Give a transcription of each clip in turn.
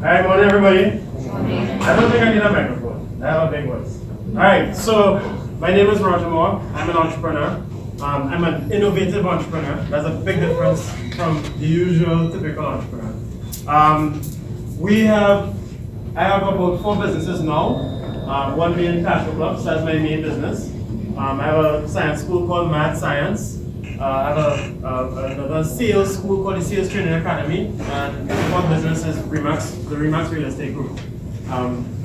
Alright, morning everybody. I don't think I need a microphone. I have a big voice. Alright, so my name is Roger Moore. I'm an entrepreneur. I'm an innovative entrepreneur. There's a big difference from the usual typical entrepreneur. I have about 4 businesses now. One being Casual Clubs, that's my main business. I have a science school called Math Science. I have another sales school called the Sales Training Academy, and the fourth business is Remax, the Remax Real Estate Group.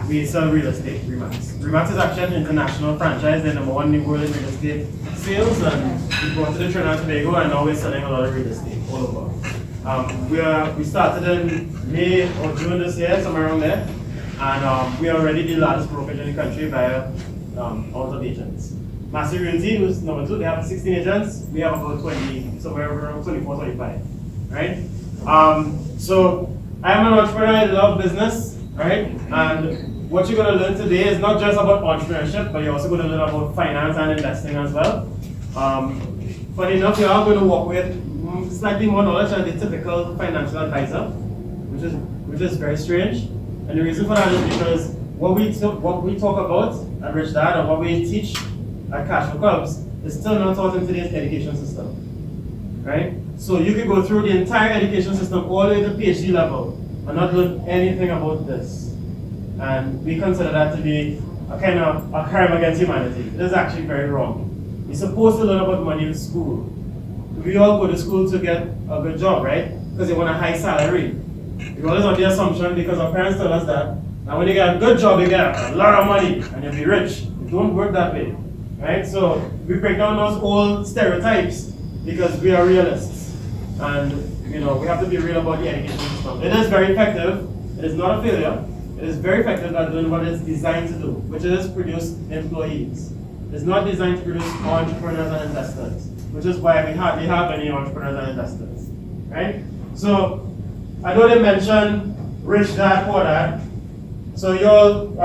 We sell real estate, Remax. Remax is actually an international franchise. They're number 1 in the world in real estate sales, and we brought to the Trinidad and Tobago, and now we're selling a lot of real estate all over. We started in May or June this year, somewhere around there, and we are already the largest brokerage in the country via out of agents. Massive Realty, who's number 2, they have 16 agents. We have about 20, somewhere around 24, 25, right? So I'm an entrepreneur, I love business, right? And what you're going to learn today is not just about entrepreneurship, but you're also going to learn about finance and investing as well. Funny enough, you are going to work with slightly more knowledge than the typical financial advisor, which is very strange. And the reason for that is because what we talk about at Rich Dad, or what we teach at Casual Clubs, is still not taught in today's education system, right? So you could go through the entire education system all the way to PhD level and not learn anything about this. And we consider that to be a kind of a crime against humanity. It is actually very wrong. You're supposed to learn about money in school. We all go to school to get a good job, right? Because they want a high salary. We're always on the assumption, because our parents tell us that, and when you get a good job, you get a lot of money and you'll be rich. It don't work that way. Right? So we break down those old stereotypes because we are realists. And we have to be real about the education system. It is very effective. It is not a failure. It is very effective at doing what it's designed to do, which is produce employees. It's not designed to produce entrepreneurs and investors, which is why we hardly have any entrepreneurs and investors. Right? So I know they mentioned Rich Dad, Poor Dad. So y'all,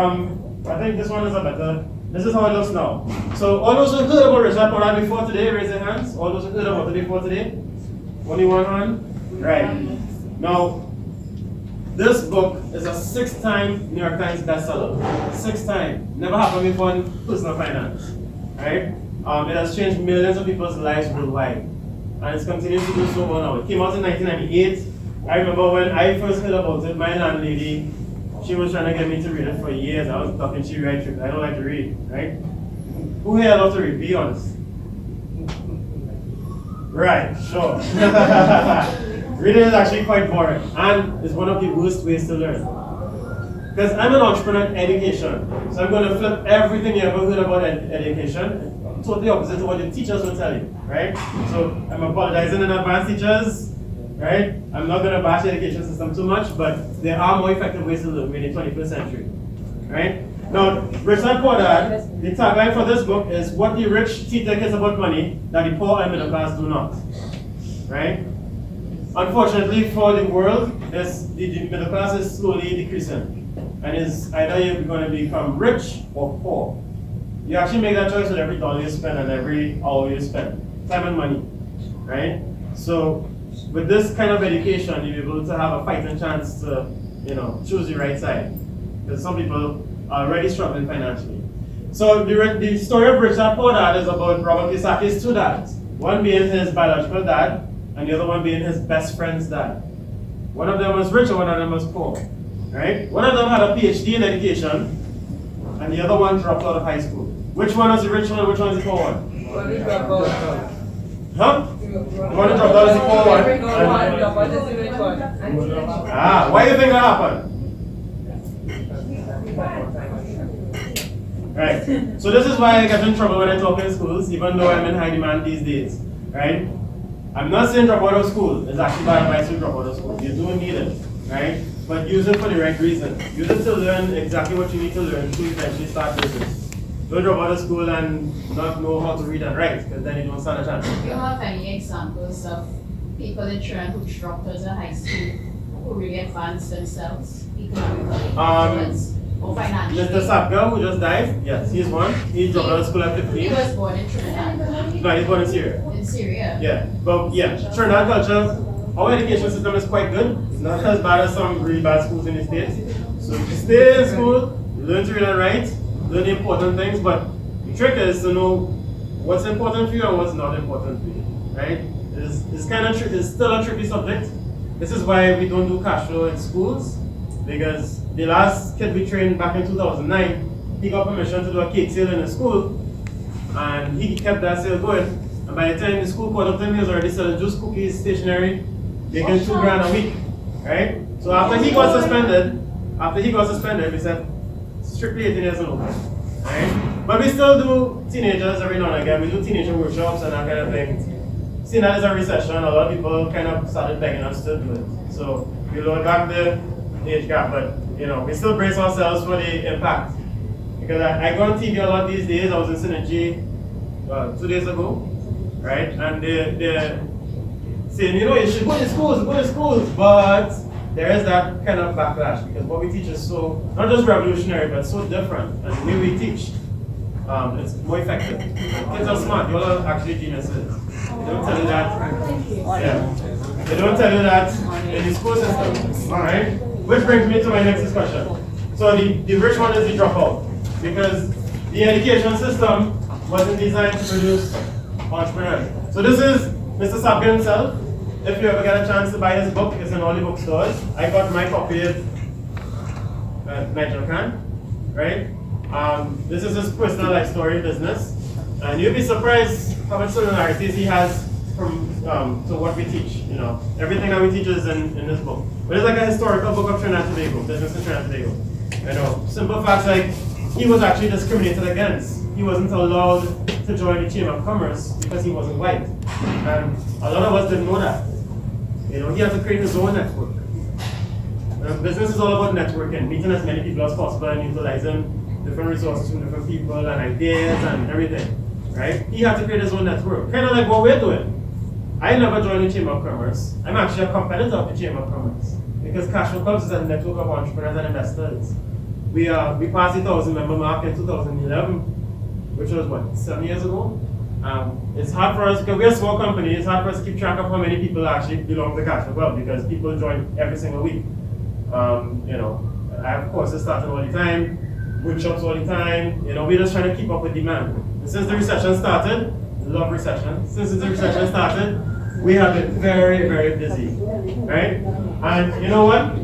I think this one is a better. This is how it looks now. So all those who heard about Rich Dad, Poor Dad before today, raise their hands. All those who heard about it before today? Only one hand? Right. Now, this book is a 6-time New York Times bestseller. 6-time. Never happened before in personal finance. Right? It has changed millions of people's lives worldwide. And it's continuing to do so now. It came out in 1998. I remember when I first heard about it, my landlady, she was trying to get me to read it for years. I was talking, she read it. I don't like to read, right? Who here loves to read? Be honest. Right, sure. Reading is actually quite boring, and it's one of the worst ways to learn. Because I'm an entrepreneur in education, so I'm going to flip everything you ever heard about education, totally opposite to what your teachers will tell you, right? So I'm apologizing in advance, teachers. Right? I'm not going to bash the education system too much, but there are more effective ways to learn in the 21st century. Right? Now, Rich Dad, Poor Dad, the tagline for this book is what the rich teach their kids about money that the poor and middle class do not. Right? Unfortunately for the world, the middle class is slowly decreasing. And it's either you're going to become rich or poor. You actually make that choice with every dollar you spend and every hour you spend. Time and money. Right? So, with this kind of education, you'll be able to have a fighting chance to, choose the right side. Because some people are already struggling financially. So the story of Rich Dad, Poor Dad is about Robert Kiyosaki's 2 dads. One being his biological dad, and the other one being his best friend's dad. One of them was rich and one of them was poor. Right? One of them had a PhD in education, and the other one dropped out of high school. Which one is the rich one and which one is the poor one? Huh? One dropped out is the poor one. Why do you think that happened? Right. So this is why I get in trouble when I talk in schools, even though I'm in high demand these days. Right? I'm not saying drop out of school. It's actually bad advice to drop out of school. You do need it. Right? But use it for the right reason. Use it to learn exactly what you need to learn to eventually start business. Don't drop out of school and not know how to read and write, because then you don't stand a chance. Do you have any examples of people in Trinidad who dropped out of high school who really advanced themselves economically or financially? Mr. Sapga, who just died, yes, he's one. He dropped out of school at 15. He was born in Trinidad. No, he's born in Syria. In Syria? Yeah, but yeah, Trinidad culture, our education system is quite good. It's not as bad as some really bad schools in the States. So if you stay in school, you learn to read and write, learn the important things, but the trick is to know what's important for you and what's not important for you, right? It's still a tricky subject. This is why we don't do cash flow in schools, because the last kid we trained back in 2009, he got permission to do a cake sale in a school, and he kept that sale going. And by the time the school called up to him, he was already selling juice, cookies, stationery, making $2,000 a week, right? So after he got suspended, we said strictly 18 years and over, right? But we still do teenagers every now and again. We do teenager workshops and that kind of thing. Seeing that there's a recession, a lot of people kind of started begging us to do it. So we lowered back the age gap, but we still brace ourselves for the impact. Because I go on TV a lot these days. I was in Synergy 2 days ago, right? And they're saying, you should go to schools, but there is that kind of backlash because what we teach is so, not just revolutionary, but so different. And the way we teach, it's more effective. Kids are smart, you all are actually geniuses. They don't tell you that. Yeah. They don't tell you that in the school system. Alright? Which brings me to my next discussion. So the rich one is the dropout. Because the education system wasn't designed to produce entrepreneurs. So this is Mr. Sapke himself. If you ever get a chance to buy his book, it's in all the bookstores. I got my copy at Nigel Khan, right? This is his personal life story business. And you'll be surprised how much similarities he has from to what we teach. Everything that we teach is in this book. But it's like a historical book of Trinidad and Tobago, business in Trinidad and Tobago. Simple facts like he was actually discriminated against. He wasn't allowed to join the Chamber of Commerce because he wasn't white. And a lot of us didn't know that. He had to create his own network. Business is all about networking, meeting as many people as possible and utilizing different resources from different people and ideas and everything. Right? He had to create his own network, kind of like what we're doing. I never joined the Chamber of Commerce. I'm actually a competitor of the Chamber of Commerce because Cash Flow Clubs is a network of entrepreneurs and investors. We passed the 1,000-member mark in 2011, which was what, 7 years ago? It's hard for us, because we're a small company, it's hard for us to keep track of how many people actually belong to Cash Flow Club because people join every single week. I have courses starting all the time, workshops all the time, we're just trying to keep up with demand. And since the recession started, love recession, since the recession started, we have been very, very busy, right? And you know what?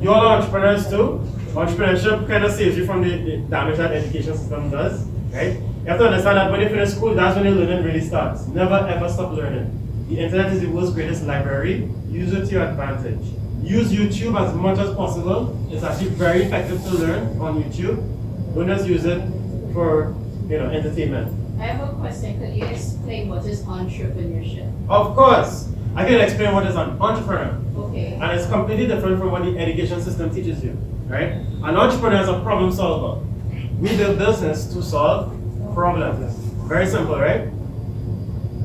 You all are entrepreneurs too. Entrepreneurship kind of saves you from the damage that education system does, right? You have to understand that when you finish school, that's when your learning really starts. Never ever stop learning. The internet is the world's greatest library. Use it to your advantage. Use YouTube as much as possible. It's actually very effective to learn on YouTube. Don't just use it for entertainment. I have a question. Could you explain what is entrepreneurship? Of course. I can explain what is an entrepreneur. Okay. And it's completely different from what the education system teaches you, right? An entrepreneur is a problem solver. We build business to solve problems. Very simple, right?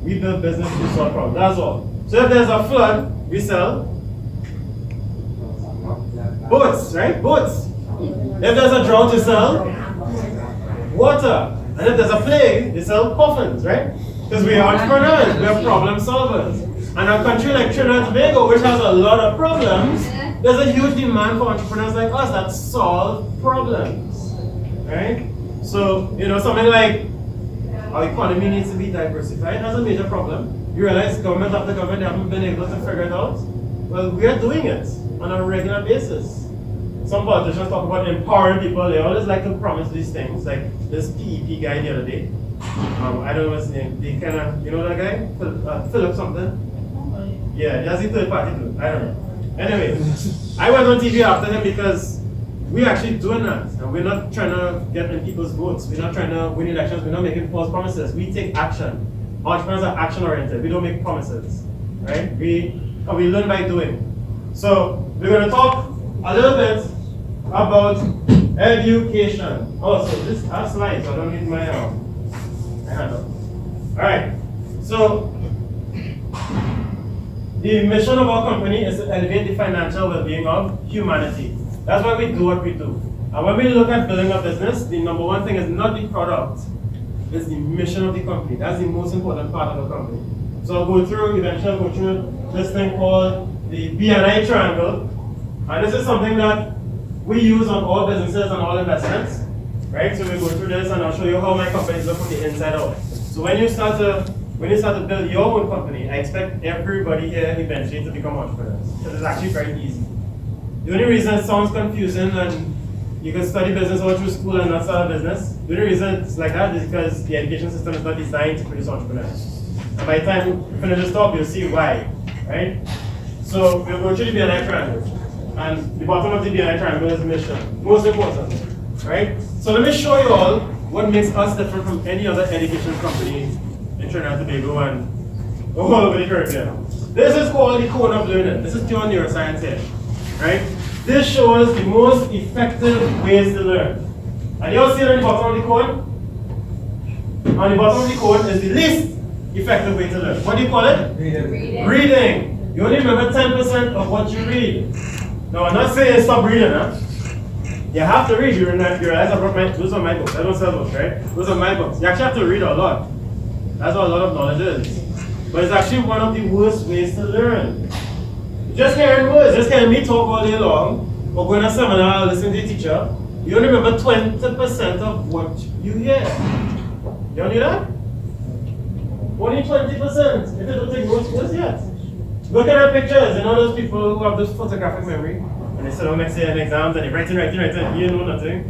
We build business to solve problems. That's all. So if there's a flood, we sell boats, right? Boats. If there's a drought, we sell water. And if there's a plague, they sell coffins, right? Because we are entrepreneurs, we are problem solvers. And a country like Trinidad and Tobago, which has a lot of problems, there's a huge demand for entrepreneurs like us that solve problems, right? So, something like our economy needs to be diversified. That's a major problem. You realize government after government, they haven't been able to figure it out. Well, we are doing it on a regular basis. Some politicians talk about empowering people. They always like to promise these things, like this PEP guy the other day. I don't know his name. They kind of, that guy? Philip something? Yeah, that's the third party too. I don't know. Anyway, I went on TV after him because we're actually doing that. And we're not trying to get in people's votes. We're not trying to win elections. We're not making false promises. We take action. Entrepreneurs are action oriented. We don't make promises. Right? We learn by doing. So we're going to talk a little bit about education. Oh, so this has slides. I don't need my hand up. Alright. So the mission of our company is to elevate the financial well-being of humanity. That's why we do what we do. And when we look at building a business, the number one thing is not the product, it's the mission of the company. That's the most important part of the company. So I'll go through this thing called the BNI triangle. And this is something that we use on all businesses and all investments, right? So we go through this and I'll show you how my companies look from the inside out. So when you start to build your own company, I expect everybody here eventually to become entrepreneurs. So it's actually very easy. The only reason it sounds confusing and you can study business all through school and not start a business, the only reason it's like that is because the education system is not designed to produce entrepreneurs. And by the time you finish this talk, you'll see why, right? So we'll go through the BNI triangle. And the bottom of the BNI triangle is mission, most important, right? So let me show you all what makes us different from any other education company in Trinidad and Tobago and all over the Caribbean. This is called the code of learning. This is pure neuroscience here, right? This shows the most effective ways to learn. And you'll see it on the bottom of the code. On the bottom of the code is the least effective way to learn. What do you call it? Reading. Reading. You only remember 10% of what you read. No, I'm not saying stop reading, huh? You have to read. You realize I brought those are my books. I don't sell books, right? Those are my books. You actually have to read a lot. That's what a lot of knowledge is. But it's actually one of the worst ways to learn. Just hearing words, just hearing me talk all day long, or going to a seminar, listening to a teacher, you only remember 20% of what you hear. You don't do that? Only 20%. If you don't take most words yet. Look at our pictures, you know those people who have this photographic memory, and they sit down next year in exams and they writing, you know nothing.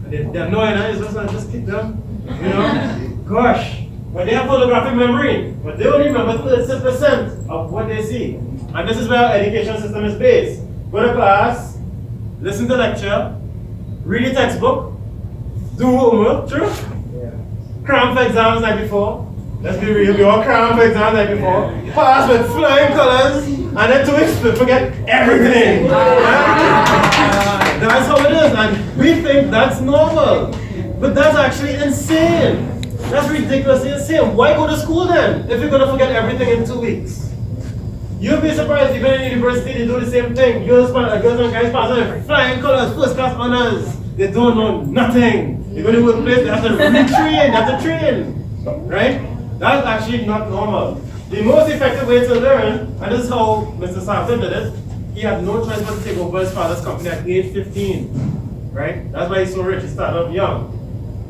And they're annoying, it's just kick them, you know? Gosh, but they have photographic memory, but they only remember 30% of what they see. And this is where our education system is based. Go to class, listen to lecture, read the textbook, do homework, true? Yeah. Cram for exams night before. Let's be real, we all cram for exams night before. Pass with flying colors, and then 2 weeks forget everything. That's how it is, and we think that's normal. But that's actually insane. That's ridiculously insane. Why go to school then, if you're going to forget everything in 2 weeks? You'll be surprised, even in university, they do the same thing. Girls and guys pass on flying colors, first class honors. They don't know nothing. They go to workplace, they have to retrain, they have to train. Right? That's actually not normal. The most effective way to learn, and this is how Mr. Sampson did it, he had no choice but to take over his father's company at age 15. Right? That's why he's so rich, he started off young.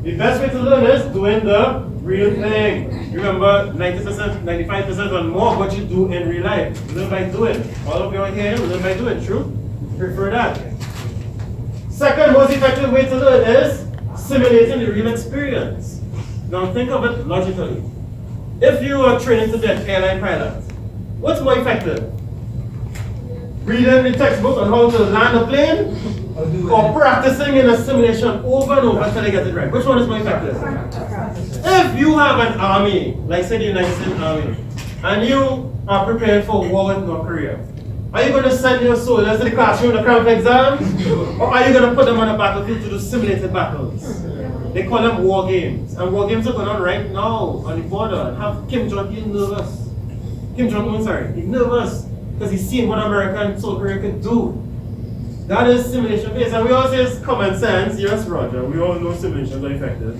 The best way to learn is doing the real thing. Remember, 90%, 95% or more of what you do in real life. Learn by doing. All of you are here, learn by doing, true? Prefer that. Second most effective way to learn is simulating the real experience. Now think of it logically. If you are training to be an airline pilot, what's more effective? Reading the textbook on how to land a plane, or practicing in a simulation over and over until they get it right? Which one is more effective? If you have an army, like say the United States Army, and you are preparing for war with North Korea, are you going to send your soldiers to the classroom to cram for exams? Or are you going to put them on a battlefield to do simulated battles? They call them war games. And war games are going on right now on the border. And have Kim Jong-un nervous. Kim Jong-un, sorry, he's nervous because he's seen what America and South Korea can do. That is simulation based. And we all say it's common sense. Yes, Roger, we all know simulations are effective.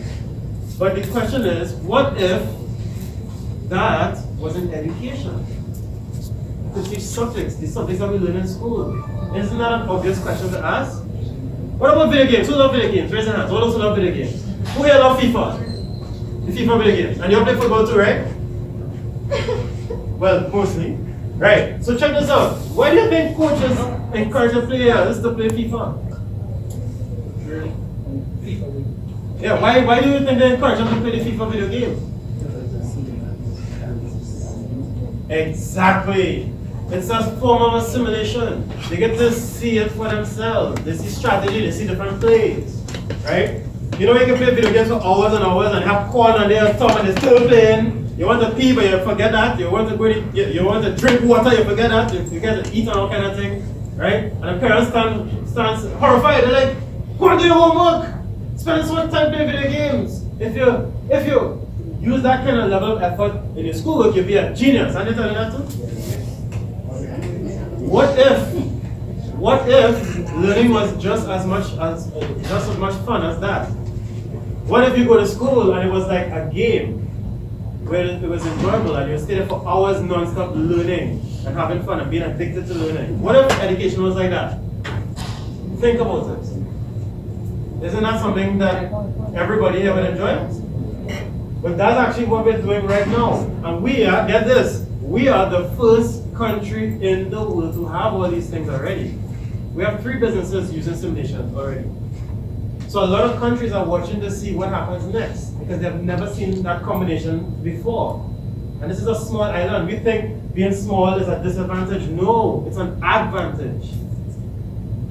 But the question is, what if that was an education? To teach subjects, the subjects that we learn in school. Isn't that an obvious question to ask? What about video games? Who love video games? Raise your hands. All those who love video games. Who here love FIFA? The FIFA video games. And you all play football too, right? Well, mostly. Right. So check this out. Why do you think coaches encourage the players to play FIFA? Yeah, why do you think they encourage them to play the FIFA video game? Exactly. It's a form of a simulation. They get to see it for themselves. They see strategy, they see different plays. Right? You know, you can play video games for hours and hours and have corn on their top and they're still playing. You want to pee, but you forget that. You want to want to drink water, you forget that. You get to eat and all kind of thing. Right? And the parents stand horrified. They're like, go and do your homework. Spend so much time playing video games. If you use that kind of level of effort in your schoolwork, you'll be a genius. Aren't they telling you that too? What if learning was just as much fun as that? What if you go to school and it was like a game where it was enjoyable and you stay there for hours non-stop learning? and having fun and being addicted to learning. What if education was like that? Think about it. Isn't that something that everybody here would enjoy? But that's actually what we're doing right now. And we are, get this, we are the first country in the world to have all these things already. We have 3 businesses using simulation already. So a lot of countries are watching to see what happens next because they've never seen that combination before. And this is a small island. We think being small is a disadvantage. No, it's an advantage.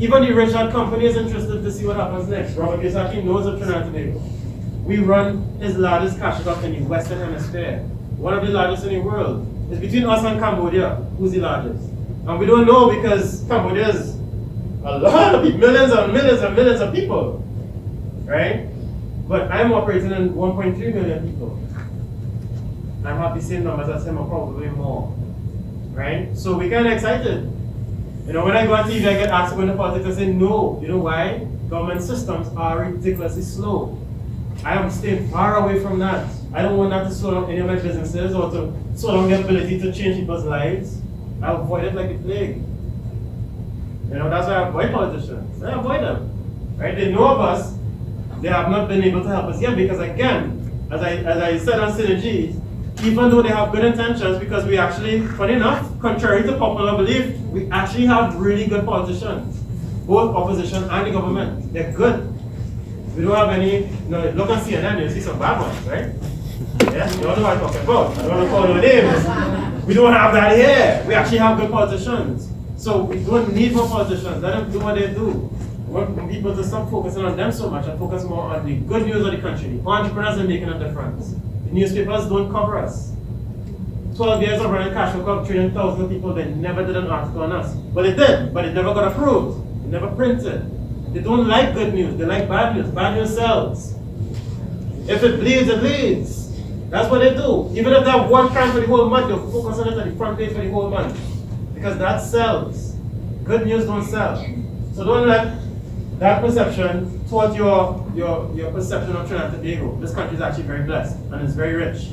Even the Richard company is interested to see what happens next. Robert Kiyosaki knows of Trinidad and Tobago. We run his largest cash crop in the Western Hemisphere. One of the largest in the world. It's between us and Cambodia. Who's the largest? And we don't know because Cambodia is a lot of people, millions and millions and millions of people. Right? But I'm operating in 1.3 million people. I have the same numbers as him or probably more. Right? So we get excited. You know, when I go on TV, I get asked to go into politics. I say no. You know why? Government systems are ridiculously slow. I am staying far away from that. I don't want that to slow down any of my businesses or to slow down the ability to change people's lives. I avoid it like a plague. You know, that's why I avoid politicians. I avoid them. Right? They know of us. They have not been able to help us yet because, again, as I said on Synergy, even though they have good intentions, because we actually, funny enough, contrary to popular belief, we actually have really good politicians, both opposition and the government. They're good. We don't have any, you know, look on CNN, you see some bad ones, right? Yeah, you all know what I'm talking about. I don't want to call no names. We don't have that here. We actually have good politicians. So we don't need more politicians. Let them do what they do. We want people to stop focusing on them so much and focus more on the good news of the country. The entrepreneurs are making a difference. The newspapers don't cover us. 12 years of running Cash Flow Club, training thousands of people, they never did an article on us. But they did, but it never got approved. It never printed. They don't like good news, they like bad news. Bad news sells. If it bleeds, it leads. That's what they do. Even if they have one crime for the whole month, they'll focus on it at the front page for the whole month. Because that sells. Good news don't sell. So don't let that perception towards your perception of Trinidad and Tobago. This country is actually very blessed and it's very rich.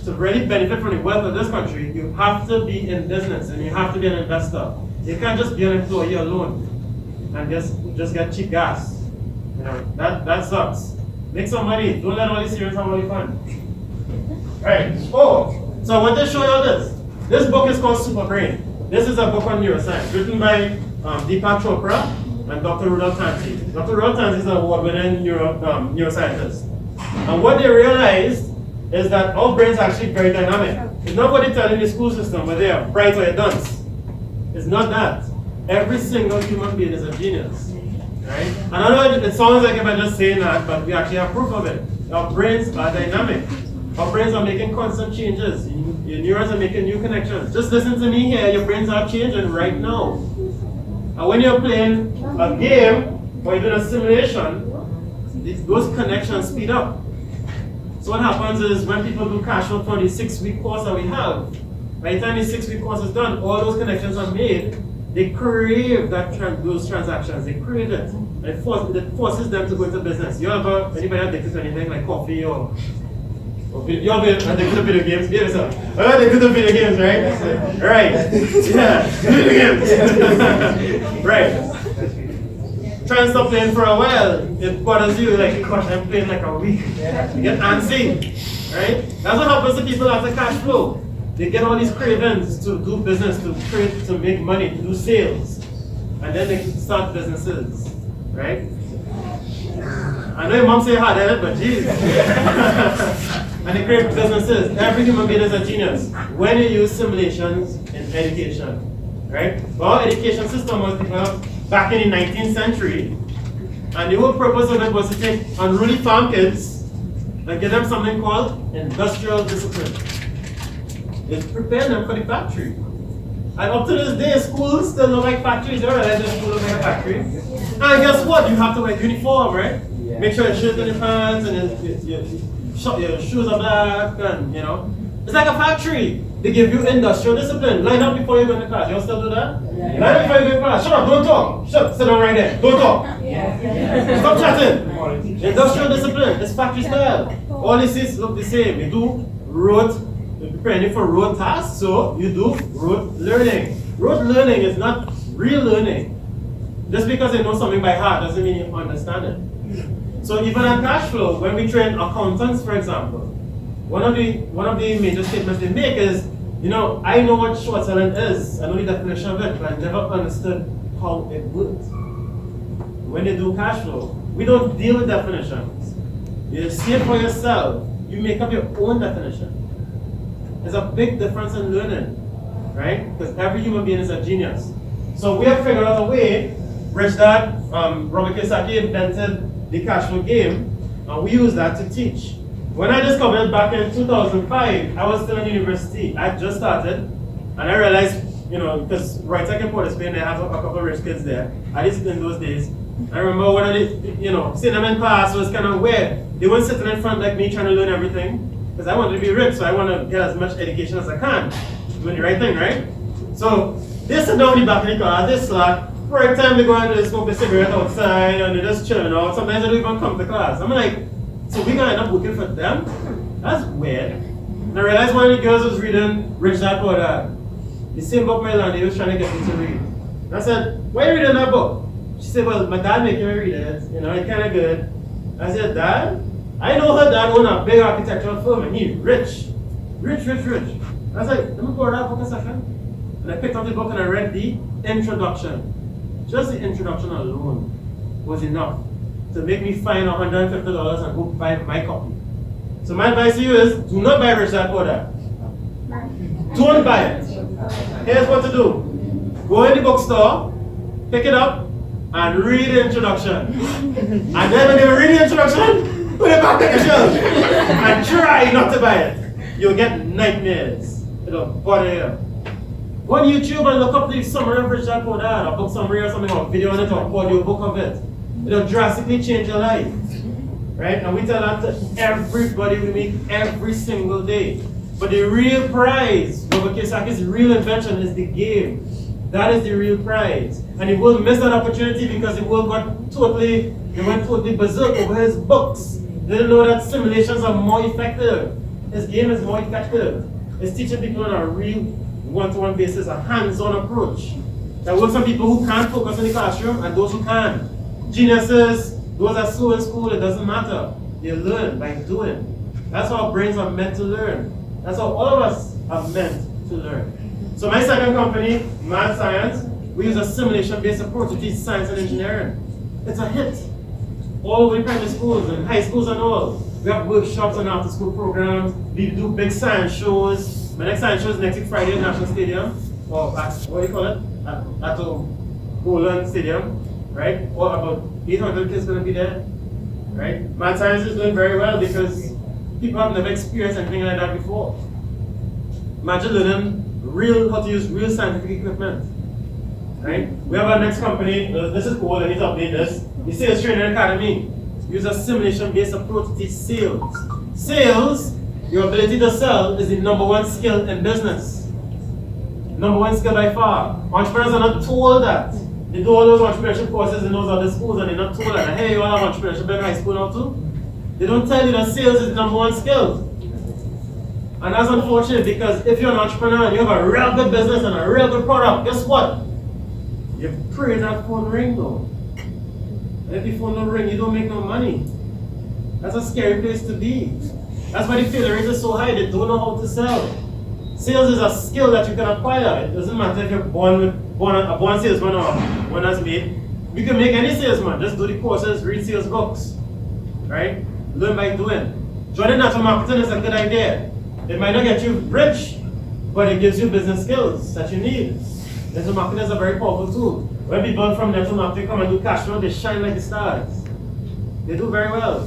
To really benefit from the wealth of this country, you have to be in business and you have to be an investor. You can't just be an employee alone and just get cheap gas. You know, that sucks. Make some money. Don't let all these serious have money fun. Right. Oh, so I want to show you this. This book is called Super Brain. This is a book on neuroscience written by Deepak Chopra and Dr. Rudolph Tanzi. Dr. Rudolph Tanzi is an award-winning neuroscientist. And what they realized is that our brains are actually very dynamic. It's not what they tell in the school system, where they are bright or dunce. It's not that. Every single human being is a genius. Right? And I know it sounds like if I just say that, but we actually have proof of it. Our brains are dynamic. Our brains are making constant changes. Your neurons are making new connections. Just listen to me here, your brains are changing right now. And when you're playing a game or you're doing a simulation, those connections speed up. So what happens is when people do cash flow for the 6-week course that we have, by the time the 6-week course is done, all those connections are made. They crave those transactions. They crave it. And it forces them to go into business. Anybody addicted to anything like coffee or you're addicted to video games? Behave yourself. I'm addicted to video games, right? Right. Yeah. Video games. Right. Try and stop playing for a while. It bothers you like, gosh, I'm playing like a week. You get antsy. Right? That's what happens to people after cash flow. They get all these cravings to do business, to make money, to do sales. And then they start businesses. Right? I know your mom say hard-headed, but geez. And they create businesses. Every human being is a genius when you use simulations in education. Right? Well, our education system was developed back in the 19th century. And the whole purpose of it was to take unruly farm kids and give them something called industrial discipline. It's preparing them for the factory. And up to this day, schools still look like factories. You're right, school look like a factory. And guess what? You have to wear uniform, right? Yeah. Make sure your shirt and your pants and your shoes are black, and you know. It's like a factory. They give you industrial discipline. Line up before you go into class. You all still do that? Yeah. Line up before you go into class. Shut up, don't talk. Shut up, sit down right there. Don't talk. Yeah. Stop chatting. Industrial discipline. It's factory style. All these things look the same. They do rote preparing for road tasks, so you do rote learning. Rote learning is not real learning. Just because you know something by heart doesn't mean you understand it. So even on cash flow, when we train accountants, for example, one of the major statements they make is, I know what short selling is, I know the definition of it, but I never understood how it works. When they do cash flow, we don't deal with definitions. You see it for yourself. You make up your own definition. There's a big difference in learning, right? Because every human being is a genius. So we have figured out a way. Rich Dad, Robert Kiyosaki invented the cash flow game, and we use that to teach. When I discovered it back in 2005, I was still in university. I just started, and I realized, because Right Tech in Port of Spain, they have a couple of rich kids there. At least in those days. I remember when I seeing them in class was kind of weird. They weren't sitting in front like me trying to learn everything. Because I wanted to be rich, so I want to get as much education as I can. Doing the right thing, right? So they sit down in the back of the class, they slack. Right time they go and they smoke a cigarette outside and they're just chilling out. Sometimes they don't even come to class. I'm like, so we're gonna end up working for them? That's weird. And I realized one of the girls was reading Rich Dad Poor Dad. The same book my landlady was trying to get me to read. And I said, why are you reading that book? She said, well, my dad making me read it. It's kind of good. I said, Dad? I know her dad owned a big architectural firm and he's rich. Rich. I was like, let me borrow that book a second. And I picked up the book and I read the introduction. Just the introduction alone was enough to make me find $150 and go buy my copy. So my advice to you is, do not buy Rich Dad Poor Dad. Don't buy it. Here's what to do. Go in the bookstore, pick it up, and read the introduction. And then when you read the introduction, put it back on the shelf. And try not to buy it. You'll get nightmares. It'll bother you. Go on YouTube and look up the summary of Rich Dad Poor Dad, a book summary or something, or video on it, or audio book of it. It'll drastically change your life. Right? And we tell that to everybody we meet every single day. But the real prize, Robert Kiyosaki's real invention is the game. That is the real prize. And the world missed that opportunity because the world went totally berserk over his books. They didn't know that simulations are more effective. His game is more effective. It's teaching people on a real one-to-one basis, a hands-on approach that works on people who can't focus in the classroom and those who can. Geniuses, those that are slow in school, it doesn't matter. They learn by doing. That's how our brains are meant to learn. That's how all of us are meant to learn. So my second company, Mad Science, we use a simulation-based approach to teach science and engineering. It's a hit. All over the primary schools and high schools and all. We have workshops and after-school programs. We do big science shows. My next science show is next week Friday at National Stadium. Or at, what do you call it? At Golan Stadium. Right? Or about 800 kids going to be there. Right? Mad Science is doing very well because people have never experienced anything like that before. Imagine learning how to use real scientific equipment. Right? We have our next company, this is cool, I need to update this. The Sales Training Academy. Use a simulation-based approach to teach sales. Sales, your ability to sell, is the number one skill in business. Number one skill by far. Entrepreneurs are not told that. They do all those entrepreneurship courses in those other schools and they're not told that, hey, you all have entrepreneurship in high school now too? They don't tell you that sales is the number one skill. And that's unfortunate because if you're an entrepreneur and you have a real good business and a real good product, guess what? You pray that phone ring though. And if the phone don't ring, you don't make no money. That's a scary place to be. That's why the failure rate is so high, they don't know how to sell. Sales is a skill that you can acquire. It doesn't matter if you're born a salesman or one that's made. You can make any salesman. Just do the courses, read sales books. Right? Learn by doing. Joining network marketing is a good idea. It might not get you rich, but it gives you business skills that you need. Network marketing is a very powerful tool. When people from network marketing come and do cash flow, they shine like the stars. They do very well.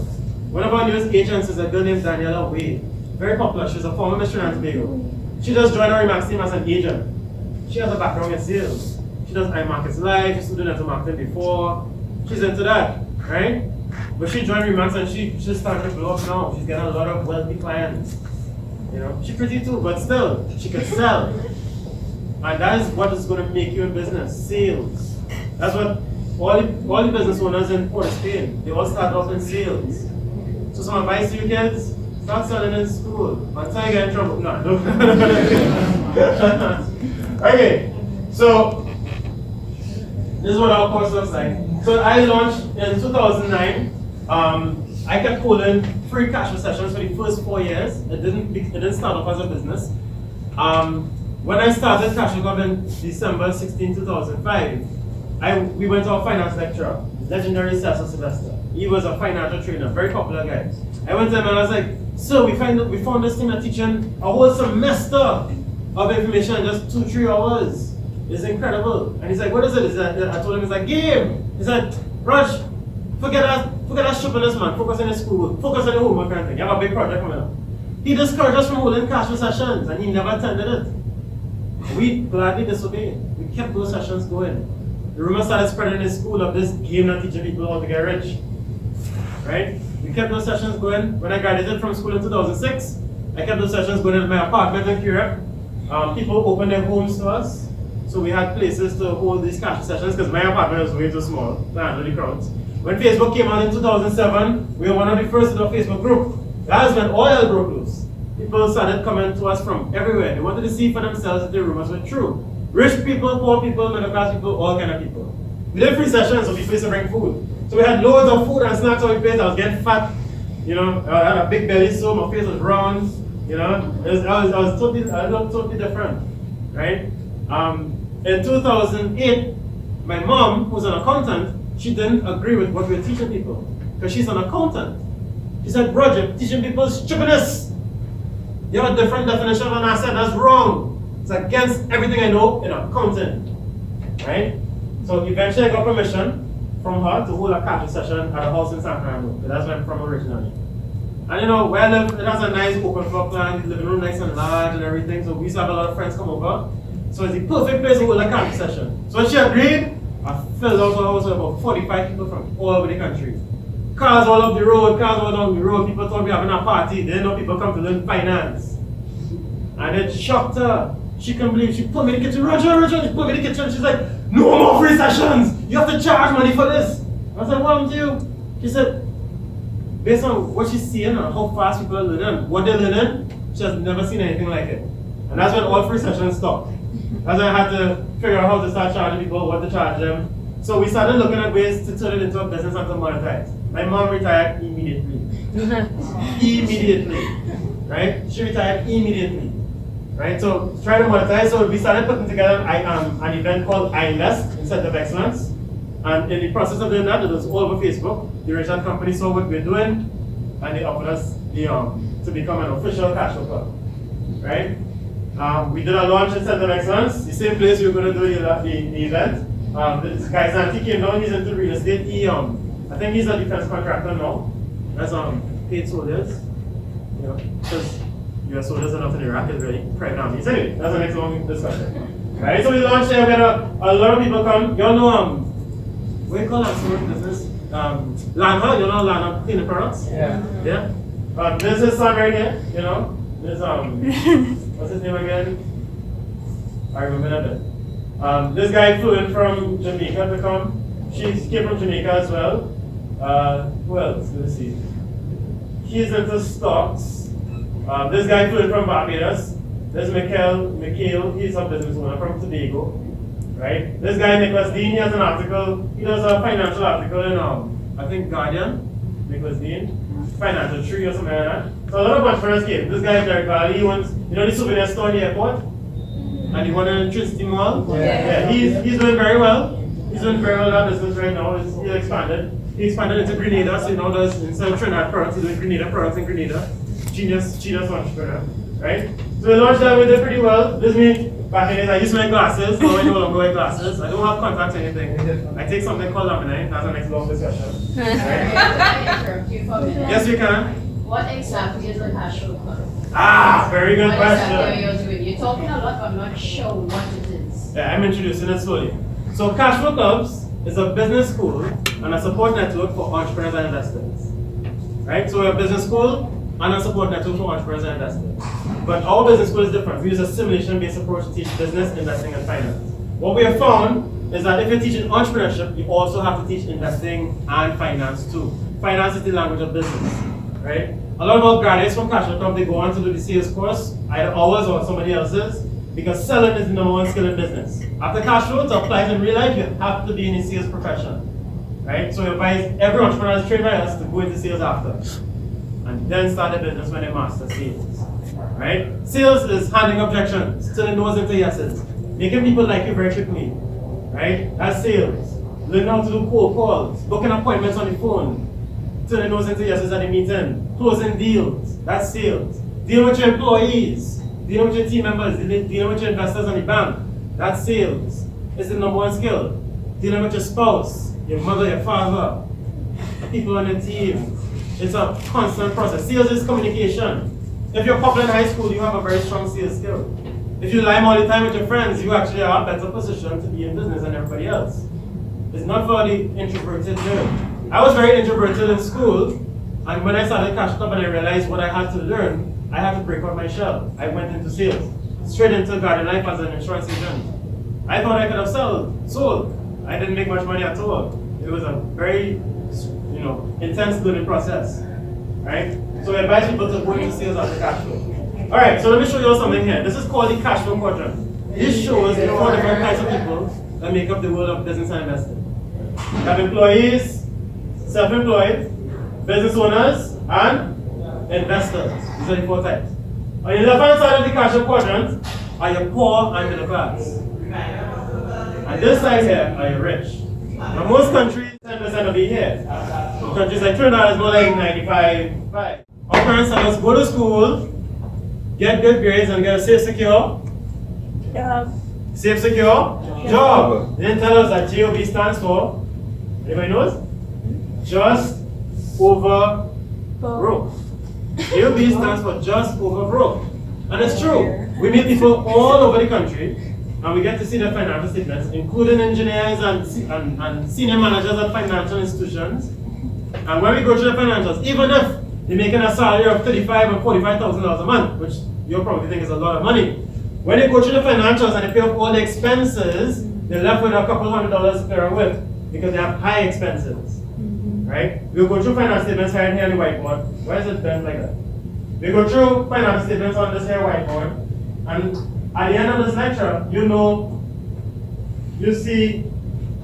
One of our newest agents is a girl named Daniela Wade. Very popular. She's a former Miss Trinidad and Tobago. She just joined our Remax team as an agent. She has a background in sales. She does iMarkets Live. She's doing network marketing before. She's into that, right? But she joined Remax and she's starting to blow up now. She's getting a lot of wealthy clients. She's pretty too, but still, she can sell. And that is what is going to make you in business, sales. That's what all the business owners in Port of Spain, they all start off in sales. So some advice to you kids, Start selling in school. Until I get in trouble. No. Okay. So this is what our course looks like. So I launched in 2009. I kept holding free cash sessions for the first 4 years. It didn't start off as a business. When I started Cash Club in December 16, 2005, we went to our finance lecturer, legendary Cecil Sylvester. He was a financial trainer, very popular guy. I went to him and I was like, "Sir, we found this thing at teaching a whole semester of information in just 2-3 hours. It's incredible." And he's like, "What is it?" I told him, it's like, "Game." He said, "Raj, forget that stupidness, man. Focus on your schoolwork. Focus on your homework kind of thing. You have a big project coming up." He discouraged us from holding cash sessions and he never attended it. We gladly disobeyed. We kept those sessions going. The rumor started spreading in school of this game that teaching people how to get rich. Right? We kept those sessions going. When I graduated from school in 2006, I kept those sessions going at my apartment in Quebec. People opened their homes to us. So we had places to hold these cash sessions because my apartment was way too small to handle the crowds. When Facebook came out in 2007, we were one of the first in our Facebook group. That was when oil broke loose. People started coming to us from everywhere. They wanted to see for themselves if the rumors were true. Rich people, poor people, middle class people, all kind of people. We did free sessions, so people used to bring food. So we had loads of food and snacks on the place. I was getting fat, you know. I had a big belly, so my face was round, you know. I looked totally different, right? In 2008, my mom, who's an accountant, she didn't agree with what we were teaching people because she's an accountant. She said, "Roger, teaching people stupidness. You have a different definition of an asset. That's wrong. It's against everything I know in accounting." Right? So eventually I got permission from her to hold a cash session at a house in San Fernando. That's where I'm from originally. And you know, where I live, it has a nice open floor plan, the living room nice and large and everything. So we used to have a lot of friends come over. So it's the perfect place to hold a cash session. So when she agreed, I filled out our house with about 45 people from all over the country. Cars all up the road, cars all down the road. People thought we were having a party. They didn't know people come to learn finance. And it shocked her. She couldn't believe. She put me in the kitchen. Roger, she put me in the kitchen. She's like, "No more free sessions. You have to charge money for this." I said, "What happened to you?" She said, based on what she's seeing and how fast people are learning, what they're learning, she has never seen anything like it. And that's when all free sessions stopped. That's when I had to figure out how to start charging people, what to charge them. So we started looking at ways to turn it into a business and to monetize. My mom retired immediately. Immediately. Right? She retired immediately. Right? So try to monetize. So we started putting together an event called iInvest, Incentive of Excellence. And in the process of doing that, it was all over Facebook. The original company saw what we were doing and they offered us to become an official cash flow club. Right? We did a launch in Center of Excellence, the same place we were going to do the event. This guy Santi came down, he's into real estate. I think he's a defense contractor now. That's paid soldiers. You know, because US soldiers are not in Iraq, it's really private armies. Anyway, that's the next long discussion. Right, so we launched there, we had a lot of people come. You all know what do you call that sort of business? Lana, you know Lana cleaning products? Yeah. Yeah? There's his son right here, you know. There's what's his name again? I remember that. This guy flew in from Jamaica to come. She came from Jamaica as well. Who else? Let's see. He's into stocks. This guy flew in from Barbados. There's Mikhail, he's a business owner from Tobago. Right? This guy Nicholas Dean, he has an article. He does a financial article in I think Guardian. Nicholas Dean. Financial Tree or something like that. So a lot of entrepreneurs came. This guy is Derek Bali, he owns, you know the souvenir store in the airport? And he won an Trinity Mall. Yeah, he's doing very well. He's doing very well in our business right now. He expanded. He expanded into Grenada, so you know there's instead of Trinidad products, he's doing Grenada products in Grenada. Genius entrepreneur. Right? So we launched that, we did pretty well. This is me back in it. I used to wear glasses, now I no longer wear glasses. I don't have contacts or anything. I take something called laminate, that's the next long discussion. Right? Yes, you can. What exactly is a cash flow club? Very good question. What exactly are you doing? You're talking a lot, but I'm not sure what it is. Yeah, I'm introducing it slowly. So Cash Flow Clubs is a business school and a support network for entrepreneurs and investors. Right? So we're a business school and a support network for entrepreneurs and investors. But our business school is different. We use a simulation-based approach to teach business, investing, and finance. What we have found is that if you're teaching entrepreneurship, you also have to teach investing and finance too. Finance is the language of business. right? A lot of our graduates from Cash Flow Club, they go on to do the sales course, either ours or somebody else's, because selling is the number one skill in business. After cash flow, to apply it in real life, you have to be in the sales profession, right? So we advise every entrepreneur is trained by us to go into sales after, and then start a business when they master sales, right? Sales is handling objections, turning no's into yeses, making people like you very quickly, right? That's sales. Learn how to do cold calls, booking appointments on the phone, turning no's into yeses at the meeting, closing deals. That's sales. Dealing with your employees, dealing with your team members, dealing with your investors on the bank. That's sales. It's the number one skill. Dealing with your spouse, your mother, your father, the people on your team. It's a constant process. Sales is communication. If you're popular in high school, you have a very strong sales skill. If you lie all the time with your friends, you actually are a better position to be in business than everybody else. It's not for the introverted nerd. I was very introverted in school, and when I started Cash Club and I realized what I had to learn, I had to break out my shell. I went into sales, straight into garden life as an insurance agent. I thought I could have sold. I didn't make much money at all. It was a very, intense learning process, right? So I advise people to go into sales after cash flow. All right, so let me show you something here. This is called the cash flow quadrant. This shows the 4 different types of people that make up the world of business and investing. You have employees, self-employed, business owners, and investors. These are the 4 types. On the left-hand side of the cash flow quadrant are your poor and middle class. And this side here are your rich. Now most countries, 10% will be here. In countries like Trinidad, it's more like 95. Our parents tell us go to school, get good grades, and get a safe, secure job. Safe, secure job. They didn't tell us that JOB stands for, anybody knows? Just over broke. JOB stands for just over broke. And it's true. We meet people all over the country, and we get to see their financial statements, including engineers and senior managers at financial institutions. And when we go through the financials, even if they're making a salary of $35,000 and $45,000 a month, which you'll probably think is a lot of money, when they go through the financials and they pay off all the expenses, they're left with a couple $100 to play with because they have high expenses. Right? We'll go through financial statements here and here on the whiteboard. Why is it bent like that? We go through financial statements on this here whiteboard, and at the end of this lecture, you see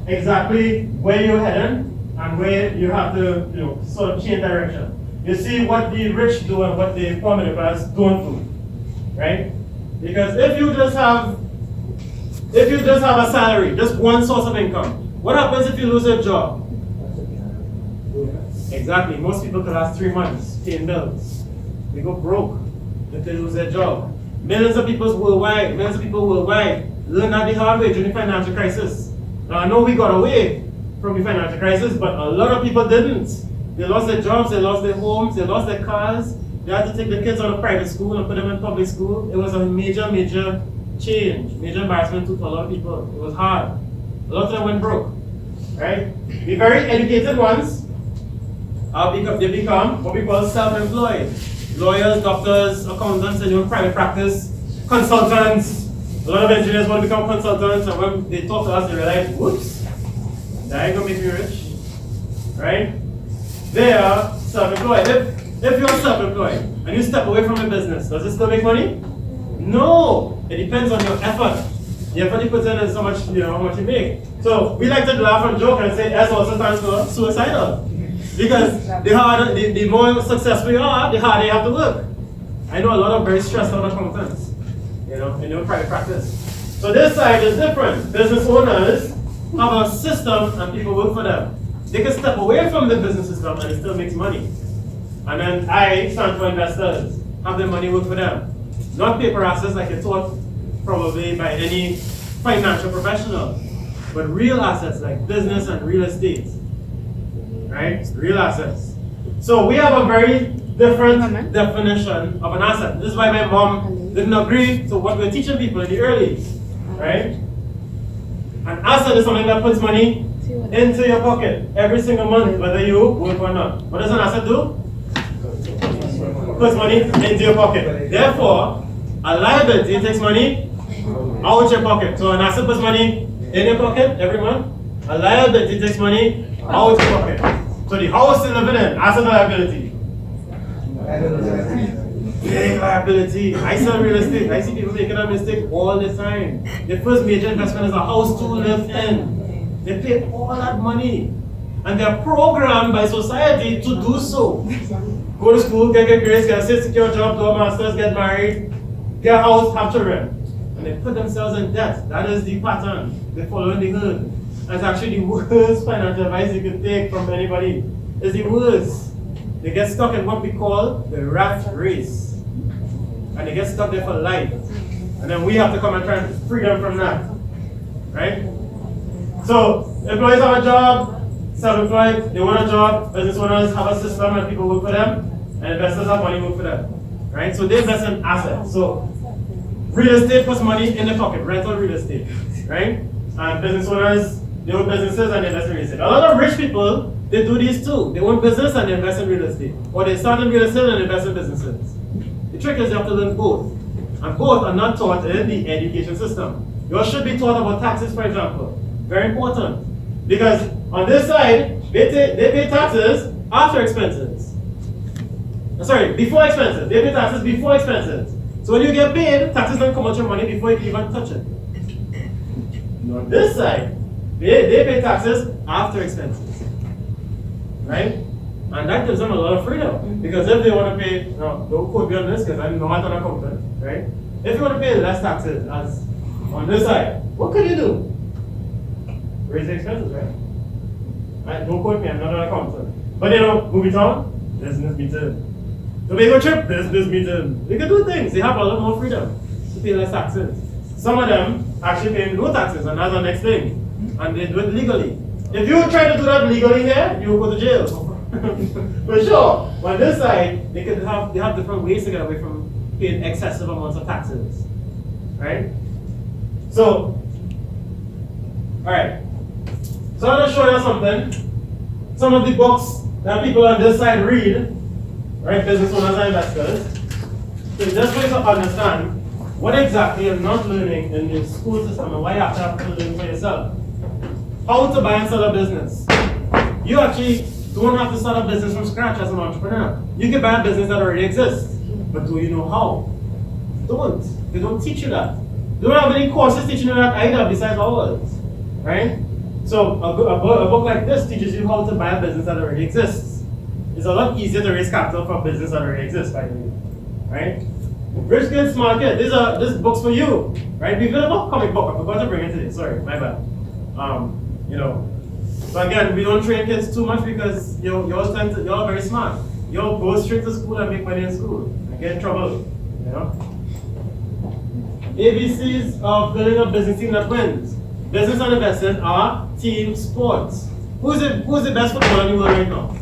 exactly where you're heading and where you have to, sort of change direction. You see what the rich do and what the poor middle class don't do, right? Because if you just have a salary, just one source of income, what happens if you lose your job? Exactly. Most people could last 3 months paying bills. They go broke if they lose their job. Millions of people worldwide learned that the hard way during the financial crisis. Now I know we got away from the financial crisis, but a lot of people didn't. They lost their jobs, they lost their homes, they lost their cars. They had to take their kids out of private school and put them in public school. It was a major change, major embarrassment to a lot of people. It was hard. A lot of them went broke, right? The very educated ones, they become what we call self-employed. Lawyers, doctors, accountants, and private practice, consultants. A lot of engineers want to become consultants, and when they talk to us, they realize, whoops, that ain't gonna make me rich, right? They are self-employed. If you're self-employed and you step away from a business, does it still make money? No, it depends on your effort. The effort you put in is how much you make. So we like to laugh and joke and say S also stands for suicidal. Because the more successful you are, the harder you have to work. I know a lot of very stressed out accountants, in private practice. So this side is different. Business owners have a system and people work for them. They can step away from the business system and it still makes money. And then I stand for investors, have their money work for them. Not paper assets like you're taught probably by any financial professional, but real assets like business and real estate. Right? Real assets. So we have a very different definition of an asset. This is why my mom didn't agree to what we're teaching people in the early, right? An asset is something that puts money into your pocket every single month, whether you work or not. What does an asset do? Puts money into your pocket. Therefore, a liability takes money out of your pocket. So an asset puts money in your pocket every month. A liability takes money out of your pocket. So the house you're living in, asset or liability? Big liability. I sell real estate. I see people making that mistake all the time. Their first major investment is a house to live in. They pay all that money. And they're programmed by society to do so. Go to school, get grades, get a safe, secure job, do a master's, get married, get a house, have children. And they put themselves in debt. That is the pattern. They follow in the herd. That's actually the worst financial advice you can take from anybody. It's the worst. They get stuck in what we call the rat race. And they get stuck there for life. And then we have to come and try and free them from that. Right? So, employees have a job, self-employed, they want a job, business owners have a system and people work for them, and investors have money work for them. Right? So they invest in assets. So real estate puts money in the pocket, rental real estate. Right? And business owners, they own businesses and they invest in real estate. A lot of rich people, they do these too. They own business and they invest in real estate. Or they start in real estate and invest in businesses. The trick is you have to learn both. And both are not taught in the education system. You should be taught about taxes, for example. Very important. Because on this side, they pay taxes after expenses. Sorry, before expenses. They pay taxes before expenses. So when you get paid, taxes don't come out your money before you even touch it. On this side, they pay taxes after expenses. Right? And that gives them a lot of freedom. Because if they want to pay, no, don't quote me on this because I'm not an accountant, right? If you want to pay less taxes as on this side, what can you do? Raise the expenses, right? Right? Don't quote me, I'm not an accountant. But you know, movie town, business meeting. Tobago trip, business meeting. They can do things. They have a lot more freedom to pay less taxes. Some of them actually pay no taxes, and that's the next thing. And they do it legally. If you try to do that legally here, you will go to jail. For sure. But on this side, they have different ways to get away from paying excessive amounts of taxes. Right? So, alright. So I'm going to show you something. Some of the books that people on this side read, right, business owners and investors. So just for you to understand what exactly you're not learning in the school system and why you have to learn for yourself. How to buy and sell a business. You actually don't have to start a business from scratch as an entrepreneur. You can buy a business that already exists, but do you know how? Don't. They don't teach you that. They don't have any courses teaching you that either besides ours, right? So a book like this teaches you how to buy a business that already exists. It's a lot easier to raise capital for a business that already exists, by the way, right? Rich Kid, Smart Kid. This book's for you, right? We did a comic book. I forgot to bring it today. Sorry, my bad. You know. So again, we don't train kids too much because y'all are very smart. Y'all go straight to school and make money in school and get in trouble. You know. ABCs of building a business team that wins. Business and investing are team sports. Who's the best footballer in the world right now?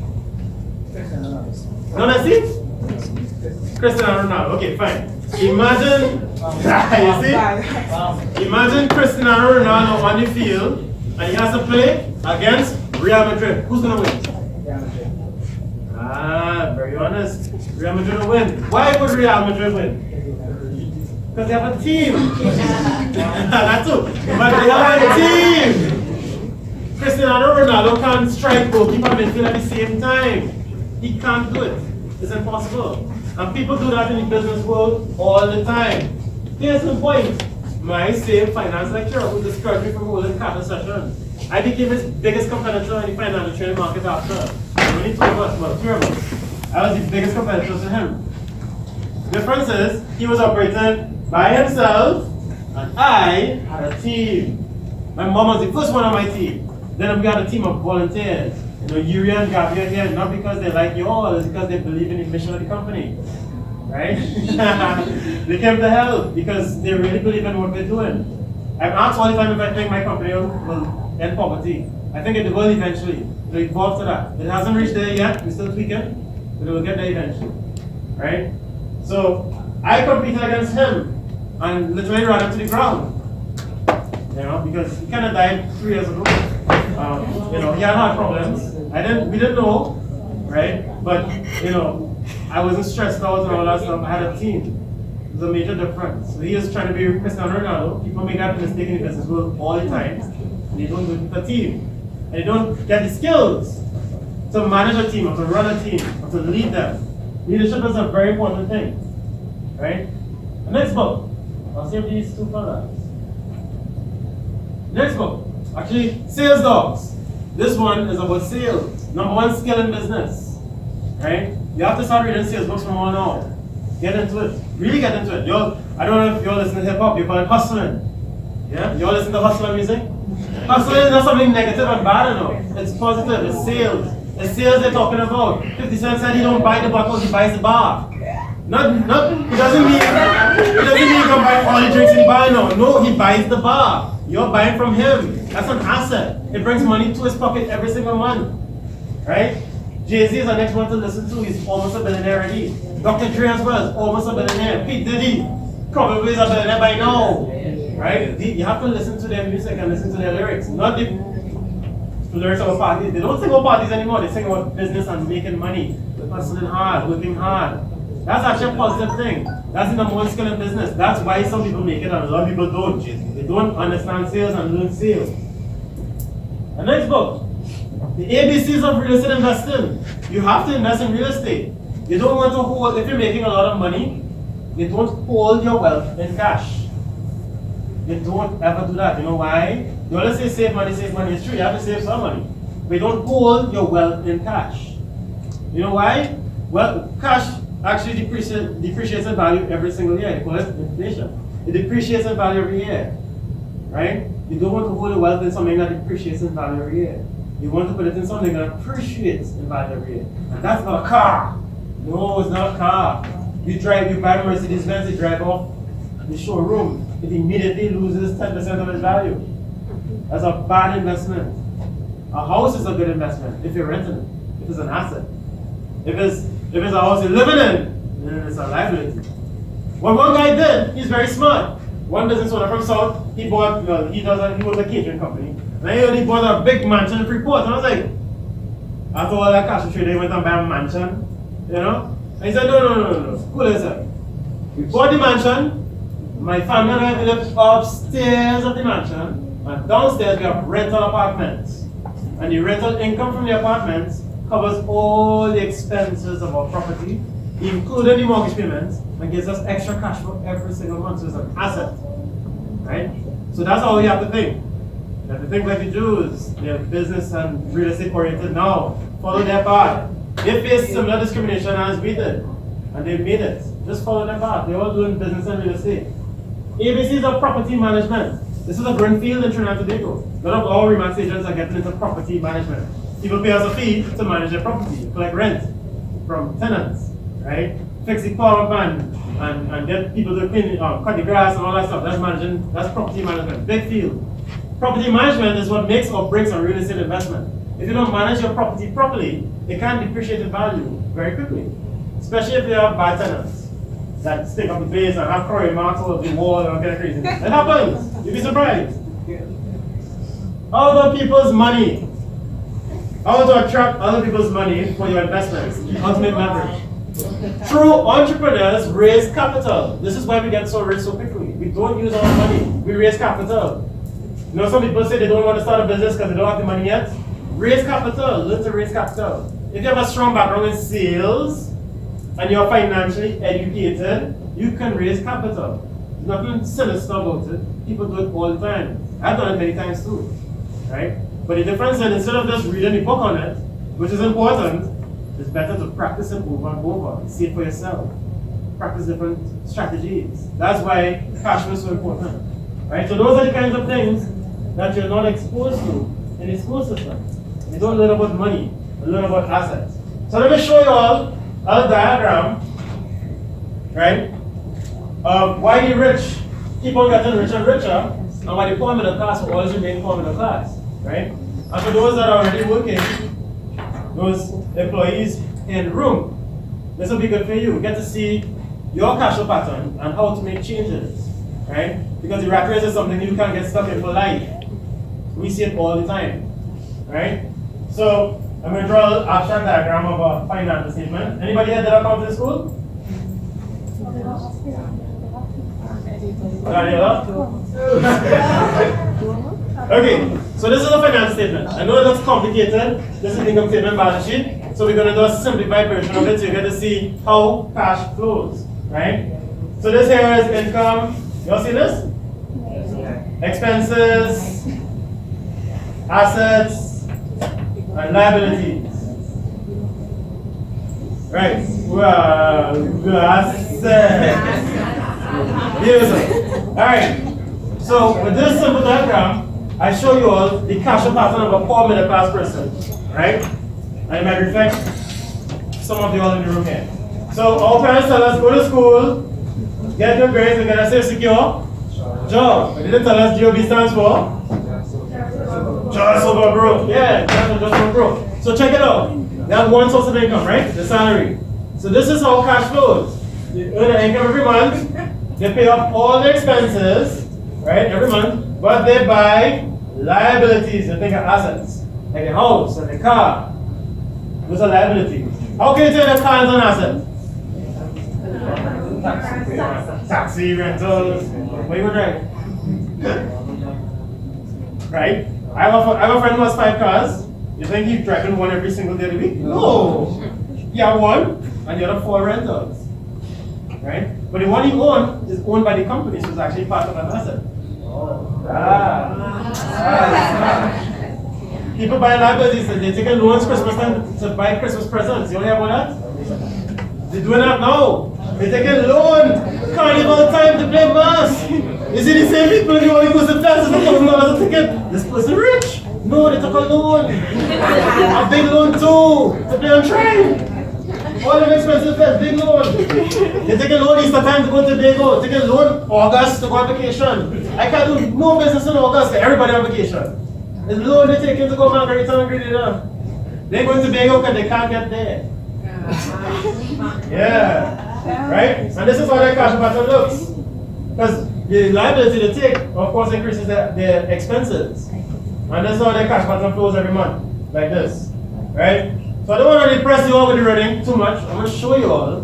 No, that's it? Cristiano Ronaldo. Okay, fine. Imagine, you see? Imagine Cristiano Ronaldo on the field and he has to play against Real Madrid. Who's going to win? Real Madrid. Ah, very honest. Real Madrid will win. Why would Real Madrid win? Because they have a team. That too. But they have a team. Cristiano Ronaldo can't strike goalkeeper midfield at the same time. He can't do it. It's impossible. And people do that in the business world all the time. Here's the point. My same finance lecturer who discouraged me from holding cattle sessions, I became his biggest competitor in the financial training market after. Only two of us, well, three of us. I was the biggest competitor to him. The difference is, he was operating by himself, and I had a team. My mom was the first one on my team. Then we had a team of volunteers. You know, Yuri and Gabi are here, not because they like you all, it's because they believe in the mission of the company. Right? They came to help because they really believe in what we're doing. I've asked all the time if I think my company will end poverty. I think it will eventually. It will evolve to that. It hasn't reached there yet, we're still tweaking, but it will get there eventually. Right? So I competed against him and literally ran him to the ground. You know, because he kind of died 3 years ago. You know, he had heart problems. We didn't know, right? But you know, I wasn't stressed out and all that stuff. I had a team. It was a major difference. So he is trying to be Cristiano Ronaldo. People make that mistake in the business world all the time. And they don't do it with a team. And they don't get the skills to manage a team or to run a team or to lead them. Leadership is a very important thing, right? The next book, I'll save these two for last. Next book, actually, Sales Dogs. This one is about sales. Number one skill in business, right? You have to start reading sales books from all now. Get into it. Really get into it. I don't know if you're listening to hip hop, you call it hustling. Yeah? You all listen to hustler music? Hustling is not something negative and bad enough. It's positive, it's sales. It's sales they're talking about. 50 Cent said he don't buy the bottle, he buys the bar. It doesn't mean he can buy all the drinks in the bar, no, he buys the bar. You're buying from him. That's an asset. It brings money to his pocket every single month. Right? Jay-Z is the next one to listen to. He's almost a billionaire already. Dr. Dre as well is almost a billionaire. P. Diddy probably is a billionaire by now. Right? You have to listen to their music and listen to their lyrics. Not the lyrics of a party. They don't sing about parties anymore. They sing about business and making money. Hustling hard, working hard. That's actually a positive thing. That's the number one skill in business. That's why some people make it and a lot of people don't. They don't understand sales and learn sales. The next book, The ABCs of Real Estate Investing. You have to invest in real estate. You don't want to hold, if you're making a lot of money, you don't hold your wealth in cash. You don't ever do that. You know why? You always say save money, save money. It's true, you have to save some money. But you don't hold your wealth in cash. You know why? Well, cash actually depreciates in value every single year. They call it inflation. It depreciates in value every year. Right? You don't want to hold your wealth in something that depreciates in value every year. You want to put it in something that appreciates in value every year. And that's not a car. No, it's not a car. You buy a Mercedes Benz, you drive off the showroom, it immediately loses 10% of its value. That's a bad investment. A house is a good investment if you're renting it, if it's an asset. If it's a house you're living in, then it's a liability. What one guy did, he's very smart. One business owner from South, he was a catering company. And he bought a big mansion in Freeport. And I was like, after all that cash trade, they went and buy a mansion, you know? And he said, no. Cool is it? We bought the mansion, my family and I live upstairs of the mansion, and downstairs we have rental apartments. And the rental income from the apartments covers all the expenses of our property, including the mortgage payments, and gives us extra cash flow every single month. So it's an asset, right? So that's all you have to think. You have to think like you do is they're business and real estate oriented now. Follow their path. They face similar discrimination as we did, and they made it. Just follow their path. They're all doing business and real estate. ABCs of property management. This is a growing field in Trinidad and Tobago. A lot of all Remax agents are getting into property management. People pay us a fee to manage their property, collect rent from tenants, right? Fix the power plant and get people to clean, cut the grass and all that stuff. That's property management. Big field. Property management is what makes or breaks a real estate investment. If you don't manage your property properly, it can depreciate in value very quickly. Especially if you have bad tenants that stick up the base and have quarry marks all over the wall and get crazy. It happens. You'd be surprised. Other people's money. How to attract other people's money for your investments. Ultimate leverage. True entrepreneurs raise capital. This is why we get so rich so quickly. We don't use our money. We raise capital. You know, some people say they don't want to start a business because they don't have the money yet. Raise capital. Learn to raise capital. If you have a strong background in sales and you're financially educated, you can raise capital. There's nothing sinister about it. People do it all the time. I've done it many times too. Right? But the difference is instead of just reading the book on it, which is important, it's better to practice it over and over and see it for yourself. Practice different strategies. That's why cash flow is so important. Right? So those are the kinds of things that you're not exposed to in the school system. You don't learn about money, you learn about assets. So let me show you all a diagram, right, of why the rich keep on getting richer and richer, and why the poor middle class will always remain poor middle class, right? And for those that are already working, those employees in the room, this will be good for you. Get to see your cash flow pattern and how to make changes, right? Because the rat race is something you can't get stuck in for life. We see it all the time, right? So I'm going to draw an abstract diagram of a financial statement. Anybody here did account in school? Okay, so this is a financial statement. I know it looks complicated. This is income statement, balance sheet. So we're going to do a simplified version of it so you get to see how cash flows, right? So this here is income. You all see this? Expenses, assets, and liabilities. Right. Well, assets. Beautiful. All right. So with this simple diagram, I show you all the cash flow pattern of a poor middle class person, right? And it might reflect some of you all in the room here. So our parents tell us go to school, get good grades, and get a safe, secure job. But they didn't tell us GOB stands for just over broke. Yeah, just over broke. So check it out. They have one source of income, right? The salary. So this is how cash flows. They earn an income every month. They pay off all their expenses, right, every month. But they buy liabilities. They think of assets, like the house and the car. Those are liabilities. How can you tell the car is an asset? Taxi, rentals. What you would drive? Right? I have a friend who has 5 cars. You think he's driving one every single day of the week? No. He has one, and the other 4 rentals. Right? But the one he owns is owned by the company, so it's actually part of an asset. People buy liabilities, they take loans Christmas time to buy Christmas presents. You only have one that? They're doing that now. They take a loan, carnival time to play mass. You see the same people who only goes to classes for $1,000 a ticket. This person rich. No, they took a loan. A big loan too, to play on train. All the expensive fest, big loan. They take a loan Easter time to go to Dago. Take a loan August to go on vacation. I can't do no business in August because everybody on vacation. The loan they take to go Margarita and Grenada. They're going to Dago because they can't get there. Yeah. Right? And this is how their cash pattern looks. Because the liability they take, of course, increases their expenses. And this is how their cash pattern flows every month. Like this. Right? So I don't want to depress you all with the reading too much. I'm going to show you all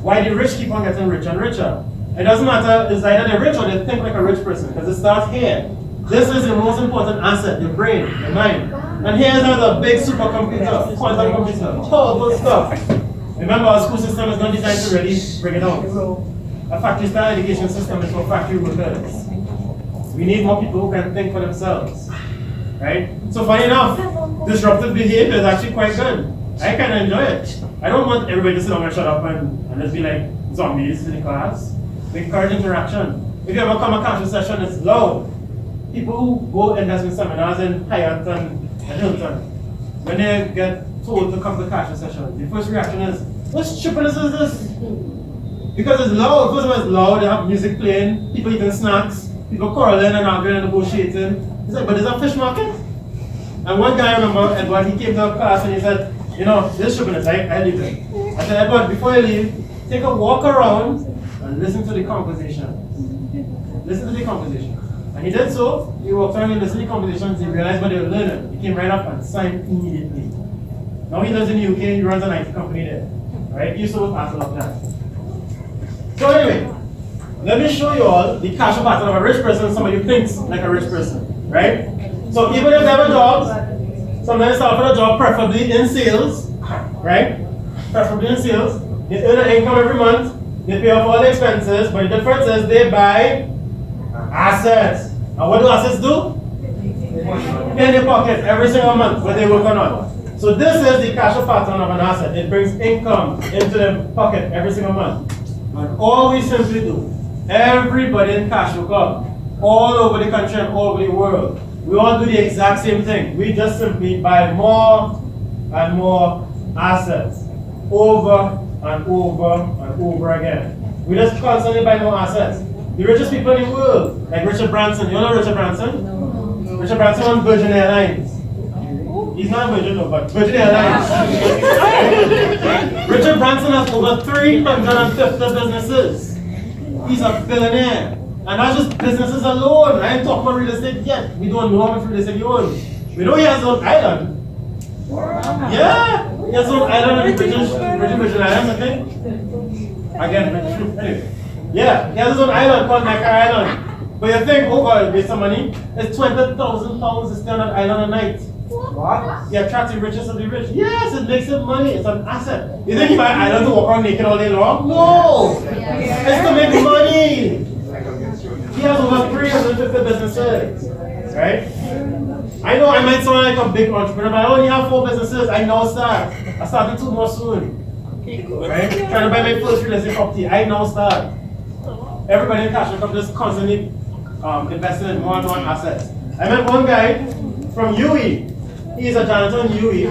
why the rich keep on getting richer and richer. It doesn't matter, it's either they're rich or they think like a rich person, because it starts here. This is the most important asset, your brain, your mind. And here's a big supercomputer, quantum computer, all good stuff. Remember, our school system is not designed to really bring it out. A factory-style education system is for factory workers. We need more people who can think for themselves. Right? So funny enough, disruptive behavior is actually quite good. I kind of enjoy it. I don't want everybody to sit down and shut up and just be like zombies in the class. We encourage interaction. If you ever come a cashew session, it's loud. People who go investment seminars in Hyatt and Hilton, when they get told to come to cashew session, the first reaction is, what stupidness is this? Because it's loud. First of all, it's loud. They have music playing, people eating snacks, people quarreling and arguing and negotiating. He's like, but there's a fish market? And one guy, I remember, Edward, he came to our class and he said, you know, this stupidness, I leave it. I said, Edward, before you leave, take a walk around and listen to the conversation. Listen to the conversation. And he did so. He walked around and listened to the conversations. He realized what they were learning. He came right up and signed immediately. Now he lives in the UK. He runs an IT company there. Right? He used to work after that. So anyway, let me show you all the cash flow pattern of a rich person, somebody who thinks like a rich person. Right? So even if they have a job, sometimes start for a job, preferably in sales. Right? Preferably in sales. They earn an income every month. They pay off all the expenses, but the difference is they buy assets. And what do assets do? In their pocket every single month when they work or not. So this is the cash flow pattern of an asset. It brings income into their pocket every single month. And all we simply do, everybody in Cash Flow Club, all over the country and all over the world, we all do the exact same thing. We just simply buy more and more assets over and over and over again. We just constantly buy more assets. The richest people in the world, like Richard Branson. You know Richard Branson? No. Richard Branson owns Virgin Airlines. He's not Virgin, no, but Virgin Airlines. Richard Branson has over 350 businesses. He's a billionaire. And that's just businesses alone. I ain't talking about real estate yet. We don't know how much real estate he owns. We know he has his own island. Yeah, he has his own island in the Virgin Islands, I think. Again, anyway. Yeah, he has his own island called Necker Island. But you think, oh God, waste some money? It's £20,000 to stay on that island a night. What? He attracts the richest of the rich. Yes, it makes him money. It's an asset. You think he buy an island to walk around naked all day long? No! It's to make money. He has over 350 businesses. Right? I know I might sound like a big entrepreneur, but I only have 4 businesses. I now start. I started 2 more soon. Right? Trying to buy my first real estate property. I now start. Everybody in Cash Club just constantly investing in more and more assets. I met one guy from Yuri. He's a janitor in Yuri.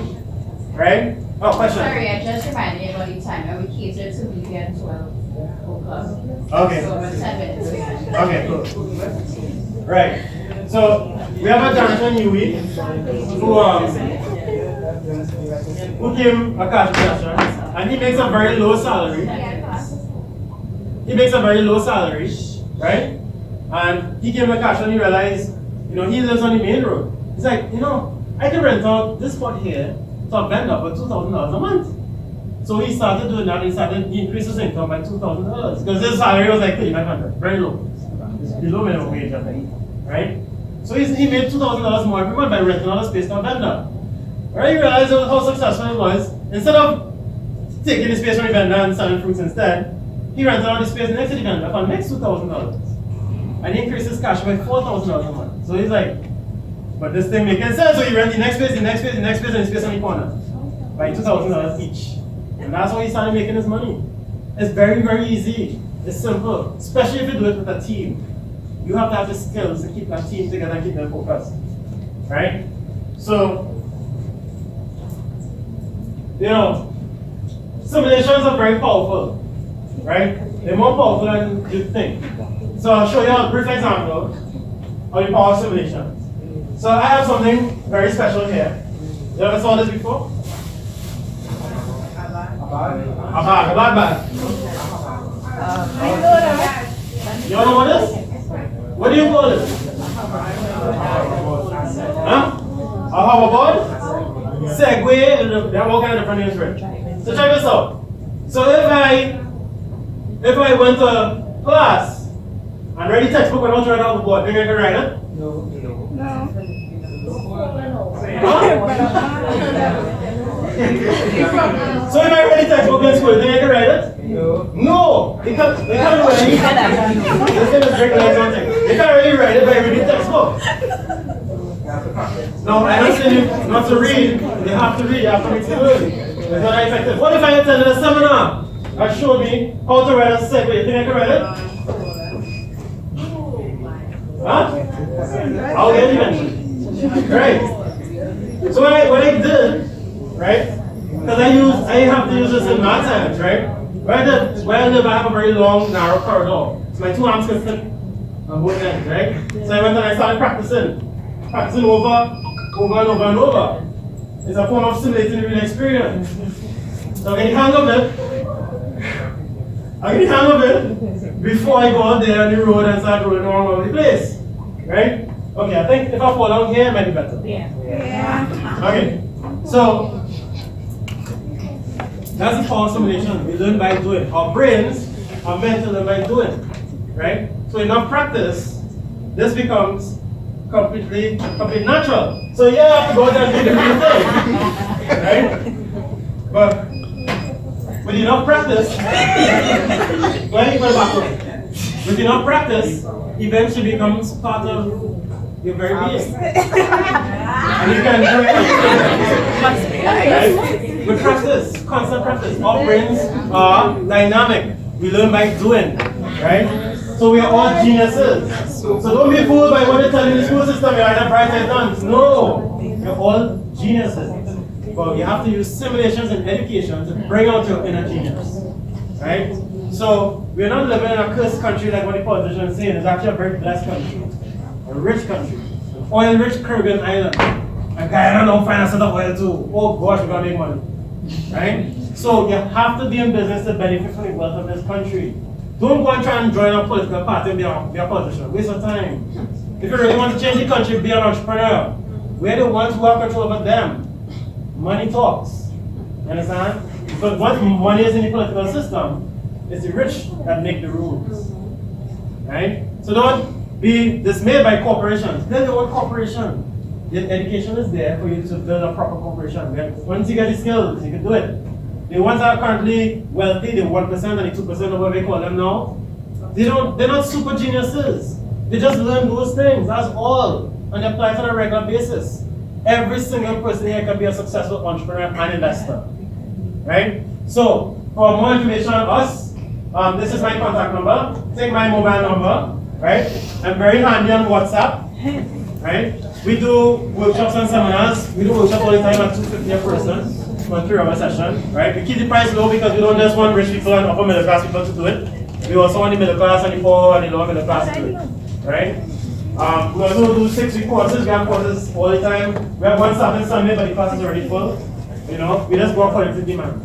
Right? Oh, question. Sorry, I just reminded you about the time and we cater to be here at 12 o'clock. Okay. So we're 10 minutes. Okay, cool. Right. So we have a janitor in Yuri who came a cash restaurant and he makes a very low salary. He makes a very low salary, right? And he came to cash and he realized, he lives on the main road. He's like, I can rent out this spot here to a vendor for $2,000 a month. So he started doing that. He increased his income by $2,000 because his salary was like $3,500, very low. It's below minimum wage, I think, right? So he made $2,000 more every month by renting out a space to a vendor. Right? He realized how successful it was. Instead of taking the space from the vendor and selling fruits instead, he rented out the space next to the vendor for the next $2,000. And he increased his cash by $4,000 a month. So he's like, but this thing making sense. So he rent the next space, the next space, the next space, and the space on the corner by $2,000 each. And that's how he started making his money. It's very, very easy. It's simple, especially if you do it with a team. You have to have the skills to keep that team together and keep them focused. Right? So, simulations are very powerful. Right? They're more powerful than you think. So I'll show you a brief example of the power of simulations. So I have something very special here. You ever saw this before? A bag. You don't know what it is? What do you call it? Huh? A hoverboard? Segway? There are all kinds of different names for it. So check this out. So if I went to class and read the textbook and I want to write out the board, think I can write it? No. So if I read the textbook in school, think I can write it? No. They can't do anything. This thing is breaking like something. They can't really write it by reading the textbook. No, I don't say you not to read. They have to read. You have to make it learn. It's not effective. What if I attended a seminar that showed me how to write a segway? You think I can write it? Huh? I'll get it eventually. Right. So what I did, right? Because I have to use this in math science, right? Where I live, I have a very long, narrow corridor. So my 2 arms can fit on both ends, right? So I went and I started practicing over and over. It's a form of simulating the real experience. So I get the hang of it before I go out there on the road and start rolling around all over the place. Right? Okay, I think if I fall down here, it might be better. Yeah. Okay, so that's the power of simulation. We learn by doing. Our brains are meant to learn by doing. Right? So enough practice, this becomes completely natural. So yeah, I have to go there and do the real thing. Right? But with enough practice, with enough practice, eventually becomes part of your very being. And you can do it. Right? With practice, constant practice. Our brains are dynamic. We learn by doing. Right? So we are all geniuses. So don't be fooled by what they tell you in the school system. You're either bright or dumb. No. You're all geniuses. But you have to use simulations in education to bring out your inner genius. Right? So we're not living in a cursed country like what the politicians say. It's actually a very blessed country. A rich country. An oil-rich Caribbean island. A Guyana now find a set of oil too. Oh gosh, we're gonna make money. Right? So you have to be in business to benefit from the wealth of this country. Don't go and try and join a political party and be a politician. Waste of time. If you really want to change the country, be an entrepreneur. We're the ones who have control over them. Money talks. You understand? But once money is in the political system, it's the rich that make the rules. Right? So don't be dismayed by corporations. Build your own corporation. the education is there for you to build a proper corporation. Once you get the skills, you can do it. The ones that are currently wealthy, the 1% and the 2% of what we call them now, they're not super geniuses. They just learn those things, that's all. And they apply it on a regular basis. Every single person here can be a successful entrepreneur and investor. Right? So, for more information on us, this is my contact number. Take my mobile number. Right? I'm very handy on WhatsApp. Right? We do workshops and seminars. We do workshops all the time at $250 a person. 1 3-hour session, right? We keep the price low because we don't just want rich people and upper middle class people to do it. We also want the middle class and the poor and the lower middle class to do it, right? We also do 6-week courses. We have courses all the time. We have one Saturday Sunday, but the class is already full. You know, we just go according to demand,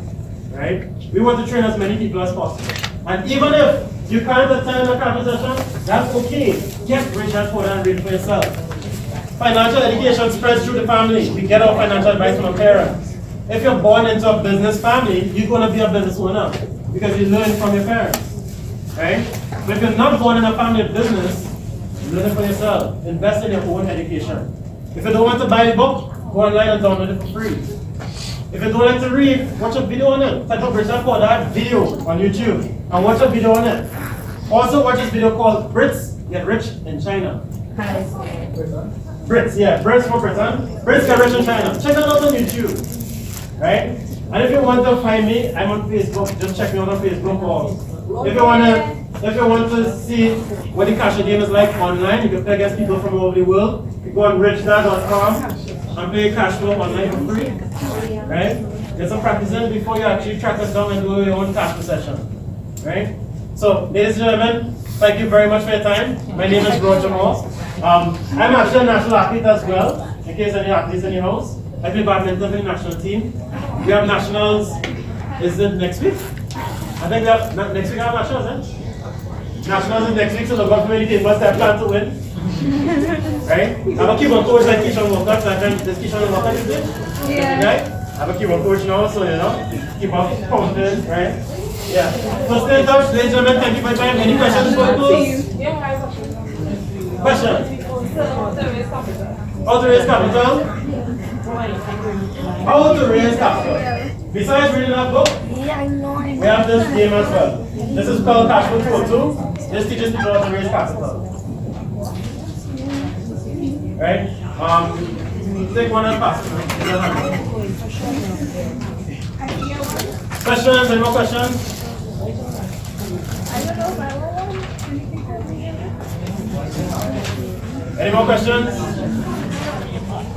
right? We want to train as many people as possible. And even if you can't attend a capital session, that's okay. Get rich and poor and read for yourself. Financial education spreads through the family. We get our financial advice from our parents. If you're born into a business family, you're going to be a business owner because you learn from your parents, right? But if you're not born in a family of business, learn it for yourself. Invest in your own education. If you don't want to buy a book, go online and download it for free. If you don't like to read, watch a video on it. Type up Richard Poddard video on YouTube and watch a video on it. Also watch this video called Brits Get Rich in China. Brits, yeah, Brits for Britain. Brits Get Rich in China. Check that out on YouTube. Right? And if you want to find me, I'm on Facebook. Just check me out on Facebook. Or if you want to see what the cash game is like online, you can play against people from all over the world. You go on richdad.com and play cash flow online for free. Right? Get some practice in before you actually track us down and do your own cash flow session. Right? So, ladies and gentlemen, thank you very much for your time. My name is Roger Moore. I'm actually a national athlete as well, in case any athletes in your house. I play badminton for the national team. We have nationals, is it next week? I think we have, next week I have nationals, eh? Nationals is next week, so look out for many teams, but I plan to win. Right? I'm a keyboard coach like Keyshawn Walker, so I think this Keyshawn Walker is it? Yeah. I'm a keyboard coach now, so you know, keep on pounding, right? Yeah. So stay in touch, ladies and gentlemen, thank you for your time. Any questions for the close? Question? How to raise capital? How to raise capital. Besides reading that book, we have this game as well. This is called Cash Flow 202. This teaches people how to raise capital. Right? Take one and pass it. Questions? Any more questions? Any more questions?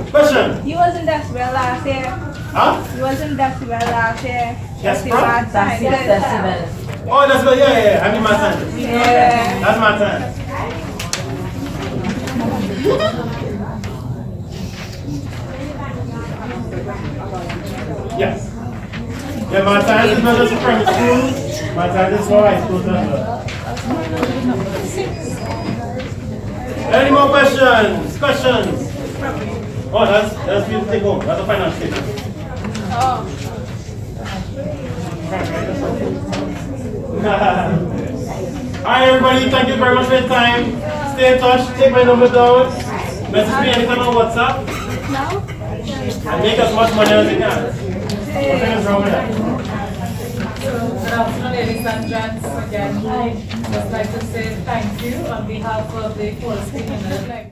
Question? He wasn't that well last year. Huh? He wasn't that well last year. Yes, bro. Oh, Oh, that's good. Yeah. I mean my time. yeah. That's my time. Yes. Yeah, my time is not just primary school. My time is for high school. Any more questions? Questions? Oh, that's for you to take home. That's a finance statement. Oh. Alright, everybody, thank you very much for your time. Stay in touch, take my number down. Message me anytime on WhatsApp. And make as much money as you can. Nothing is wrong with that. Good afternoon, ladies and gents. Again, I'd just like to say thank you on behalf of the P.O.S. team.